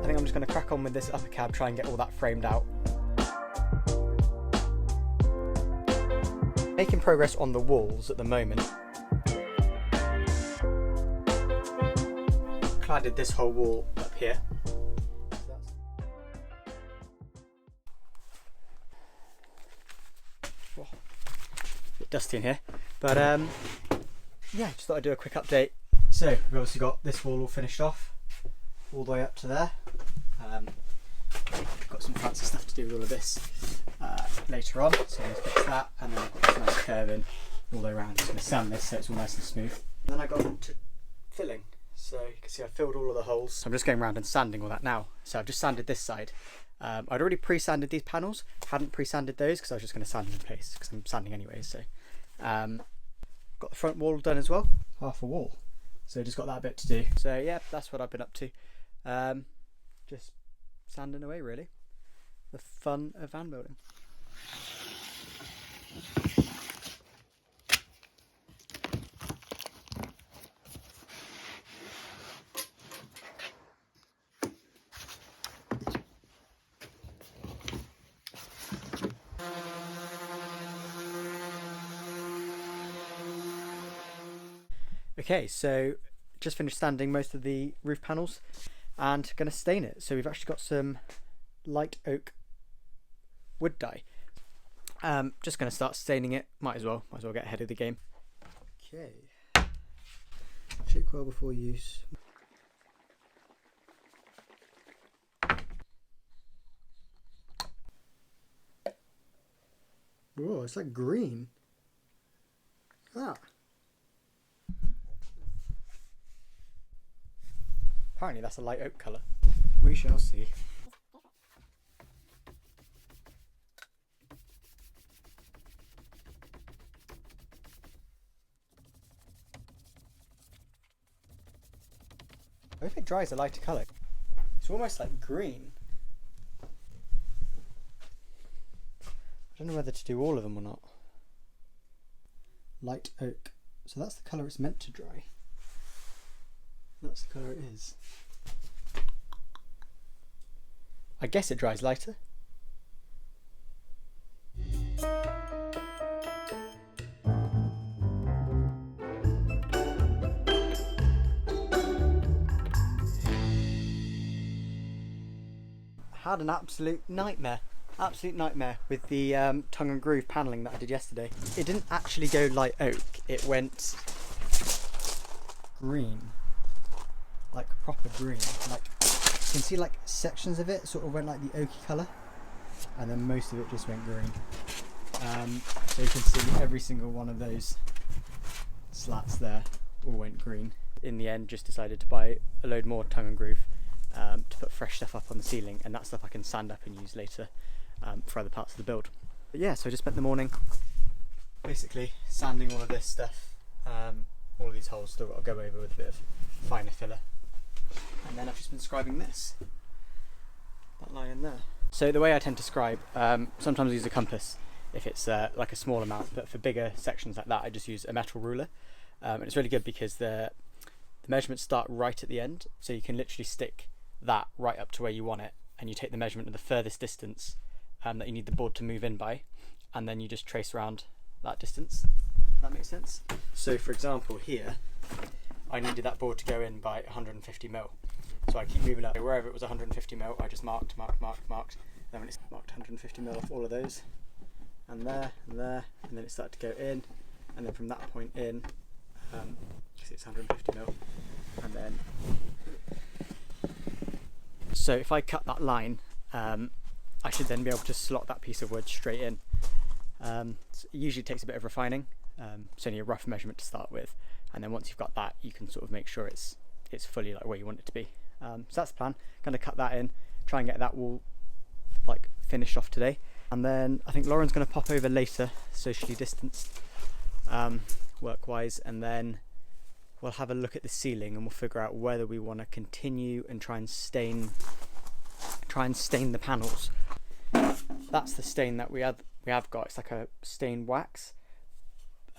I think I'm just going to crack on with this upper cab, try and get all that framed out. Making progress on the walls at the moment. Cladded this whole wall up here. Oh, a bit dusty in here, but yeah, just thought I'd do a quick update. So we've obviously got this wall all finished off, all the way up to there. Got some fancy stuff to do with all of this later on, so I'm going to fix that, and then I've got this nice curve in all the way around. I'm just going to sand this so it's all nice and smooth. And then I got to filling, so you can see I filled all of the holes. So I'm just going around and sanding all that now. So I've just sanded this side. I'd already pre-sanded these panels, hadn't pre-sanded those because I was just going to sand them in place because I'm sanding anyway. So got the front wall done as well, half a wall. So just got that bit to do. So yeah, that's what I've been up to. Just sanding away really. The fun of van building. Okay, so just finished sanding most of the roof panels and going to stain it. So we've actually got some light oak wood dye. Just going to start staining it. Might as well get ahead of the game. Okay, shake well before use. Whoa, it's like green. Ah. Apparently that's a light oak colour. We shall see. I hope it dries a lighter colour. It's almost like green. I don't know whether to do all of them or not. Light oak. So that's the colour it's meant to dry. That's the colour it is. I guess it dries lighter. Had an absolute nightmare with the tongue and groove panelling that I did yesterday. It didn't actually go light oak, it went green. Like proper green. Like you can see like sections of it sort of went like the oaky colour, and then most of it just went green. So you can see every single one of those slats there all went green. In the end, just decided to buy a load more tongue and groove to put fresh stuff up on the ceiling, and that stuff I can sand up and use later for other parts of the build. But yeah, so I just spent the morning basically sanding all of this stuff. All of these holes still got to go over with a bit of finer filler. And then I've just been scribing this, that line in there. So the way I tend to scribe, sometimes I use a compass if it's like a small amount, but for bigger sections like that I just use a metal ruler. And it's really good because the measurements start right at the end, so you can literally stick that right up to where you want it, and you take the measurement of the furthest distance that you need the board to move in by, and then you just trace around that distance. Does that make sense? So for example here, I needed that board to go in by 150 mil. So I keep moving up. Wherever it was 150 mil, I just marked. Then when it's marked 150 mil off all of those, and there, and then it started to go in, and then from that point in, it's 150 mil, and then. So if I cut that line, I should then be able to slot that piece of wood straight in. So it usually takes a bit of refining. It's only a rough measurement to start with, and then once you've got that, you can sort of make sure it's fully like where you want it to be. So that's the plan. Going to cut that in, try and get that wall like finished off today, and then I think Lauren's going to pop over later, socially distanced, work-wise, and then we'll have a look at the ceiling and we'll figure out whether we want to continue and try and stain the panels. That's the stain that we have got. It's like a stained wax.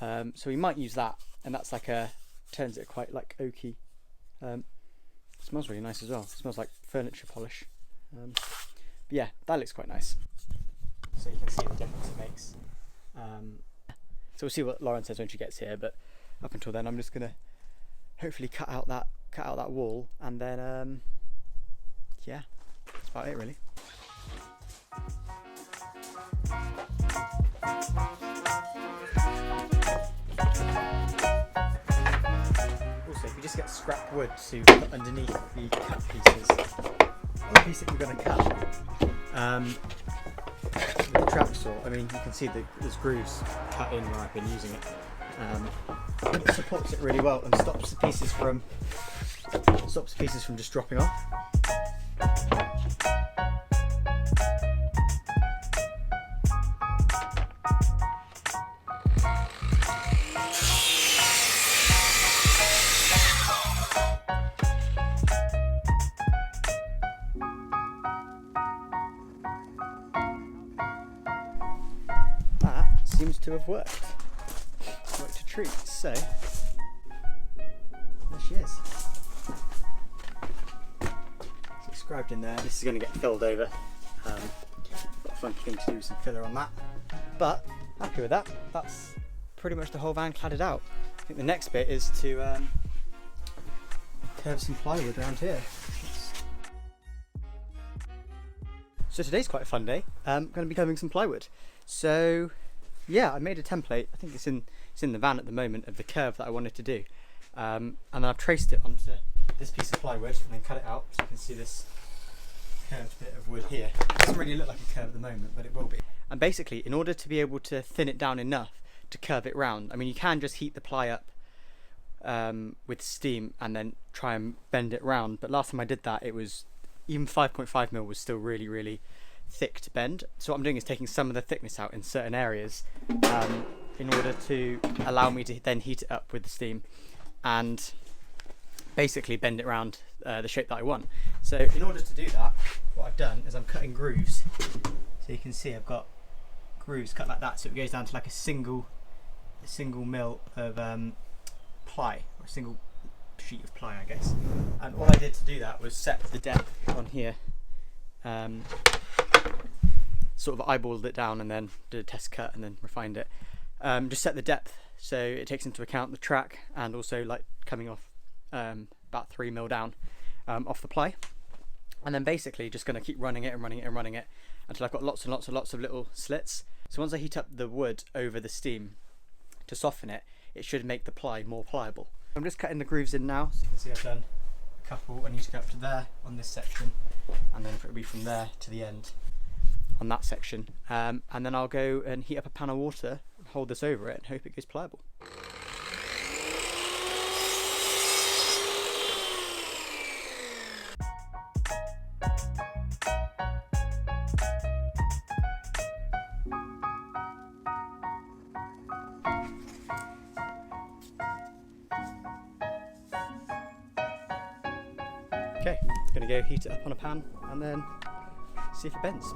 So we might use that, and that's like turns it quite like oaky. It's smells really nice as well. It smells like furniture polish. But yeah, that looks quite nice. So you can see the difference it makes. So we'll see what Lauren says when she gets here, but up until then I'm just gonna hopefully cut out that wall, and then yeah, that's about it really. Also, if you just get scrap wood to put underneath the cut pieces, the piece that you're going to cut, with the trap saw, I mean, you can see there's grooves cut in where I've been using it. It supports it really well and stops the pieces from just dropping off. That seems to have worked a treat. So there she is. It's inscribed in there. This is going to get filled over. Got a funky thing to do with some filler on that, but happy with that. That's pretty much the whole van cladded out. I think the next bit is to curve some plywood around here. So today's quite a fun day. I'm going to be curving some plywood. So yeah, I made a template. I think it's in the van at the moment, of the curve that I wanted to do, and then I've traced it onto this piece of plywood and then cut it out, so you can see this curved bit of wood here. It doesn't really look like a curve at the moment, but it will be. And basically, in order to be able to thin it down enough to curve it round, I mean, you can just heat the ply up with steam and then try and bend it round, but last time I did that, it was even 5.5mm was still really, really thick to bend. So what I'm doing is taking some of the thickness out in certain areas in order to allow me to then heat it up with the steam and basically bend it around the shape that I want. So in order to do that, what I've done is I'm cutting grooves. So you can see I've got grooves cut like that, so it goes down to like a single mil of ply, or a single sheet of ply, I guess. And all I did to do that was set the depth on here. Sort of eyeballed it down and then did a test cut and then refined it. Just set the depth so it takes into account the track and also like coming off about 3mm down off the ply, and then basically just going to keep running it and running it and running it until I've got lots and lots and lots of little slits. So once I heat up the wood over the steam to soften it, it should make the ply more pliable. I'm just cutting the grooves in now, so you can see I've done a couple. I need to go up to there on this section, and then it'll be from there to the end on that section, and then I'll go and heat up a pan of water, hold this over it and hope it goes pliable. Okay, gonna go heat it up on a pan and then see if it bends.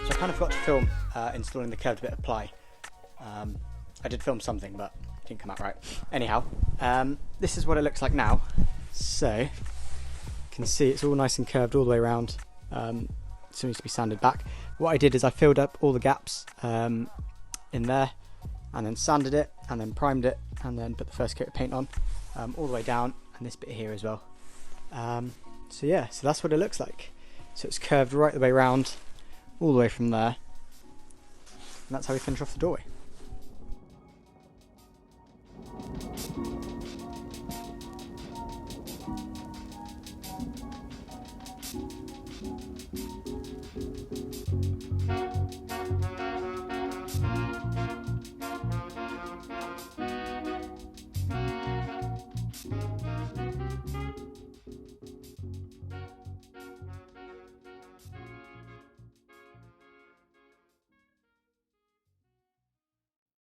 I kind of forgot to film installing the curved bit of ply. I did film something, but it didn't come out right. Anyhow, this is what it looks like now. So you can see it's all nice and curved all the way around. Still needs to be sanded back. What I did is I filled up all the gaps in there, and then sanded it, and then primed it, and then put the first coat of paint on all the way down, and this bit here as well. So yeah, so that's what it looks like. So it's curved right the way around, all the way from there, and that's how we finish off the doorway.